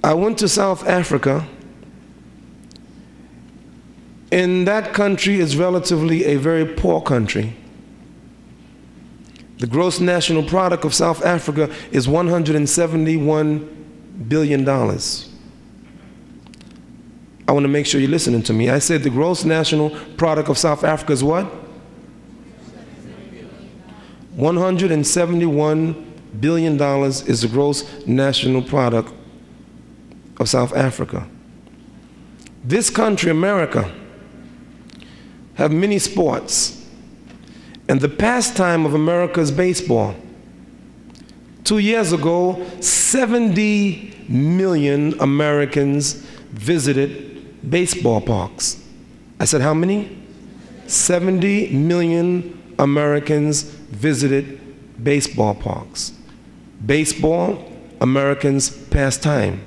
I went to South Africa. And that country is relatively a very poor country. The gross national product of South Africa is $171 billion. I want to make sure you're listening to me. I said the gross national product of South Africa is what? $171 billion is the gross national product of South Africa. This country, America, have many sports. And the pastime of America is baseball. 2 years ago, 70 million Americans visited baseball parks. I said how many? 70 million Americans visited baseball parks. Baseball, Americans' pastime.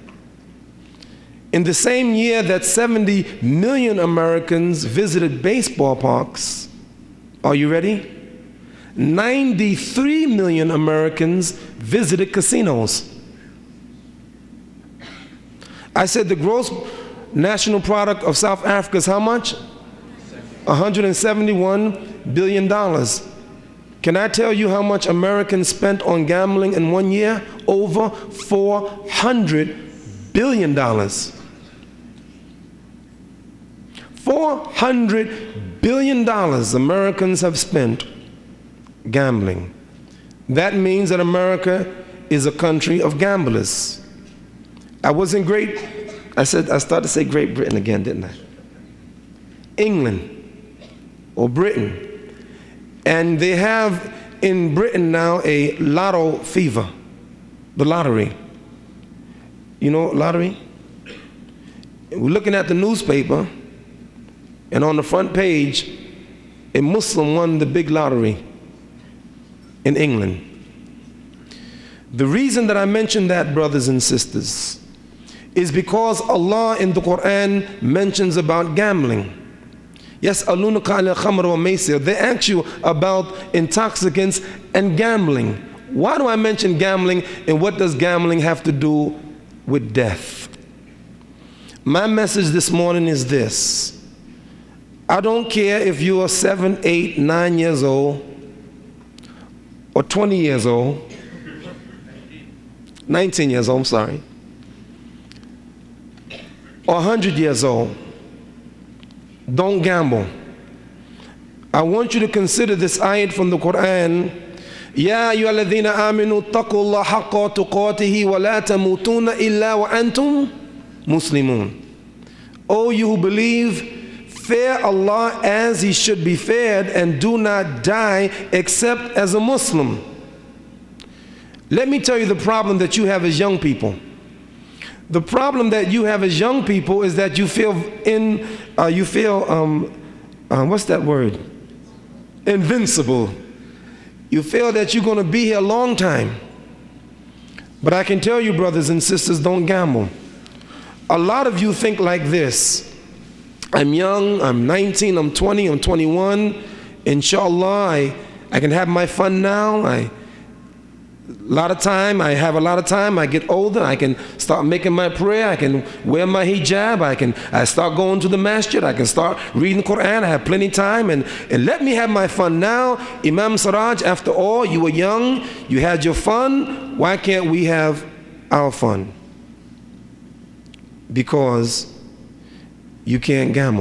In the same year that 70 million Americans visited baseball parks, are you ready? 93 million Americans visited casinos. I said the gross national product of South Africa is how much? $171 billion. Can I tell you how much Americans spent on gambling in 1 year? Over $400 billion. $400 billion Americans have spent gambling. That means that America is a country of gamblers. I started to say Great Britain again, didn't I? England or Britain. And they have in Britain now a lotto fever, the lottery. You know lottery? We're looking at the newspaper, and on the front page, a Muslim won the big lottery in England. The reason that I mention that, brothers and sisters, is because Allah in the Quran mentions about gambling. Yes, alunaka al khamr wa maisir. They ask you about intoxicants and gambling. Why do I mention gambling, and what does gambling have to do with death? My message this morning is this. I don't care if you are 7, 8, 9 years old, or 20 years old, 19 years old, I'm sorry, or 100 years old. Don't gamble. I want you to consider this ayat from the Quran. Ya ayyuhalladhina aminu taqullaha haqqa tuqatihi wa la tamutuna illa wa antum muslimun. O you who believe, fear Allah as He should be feared, and do not die except as a Muslim. Let me tell you the problem that you have as young people. The problem that you have as young people is that you feel what's that word? Invincible. You feel that you're going to be here a long time. But I can tell you, brothers and sisters, don't gamble. A lot of you think like this. I'm young, I'm 19, I'm 20, I'm 21. Inshallah, I can have my fun now. I have a lot of time. I get older, I can start making my prayer, I can wear my hijab, I start going to the masjid, I can start reading the Quran, I have plenty of time, and let me have my fun now. Imam Siraj, after all, you were young, you had your fun, why can't we have our fun? Because you can't gamble.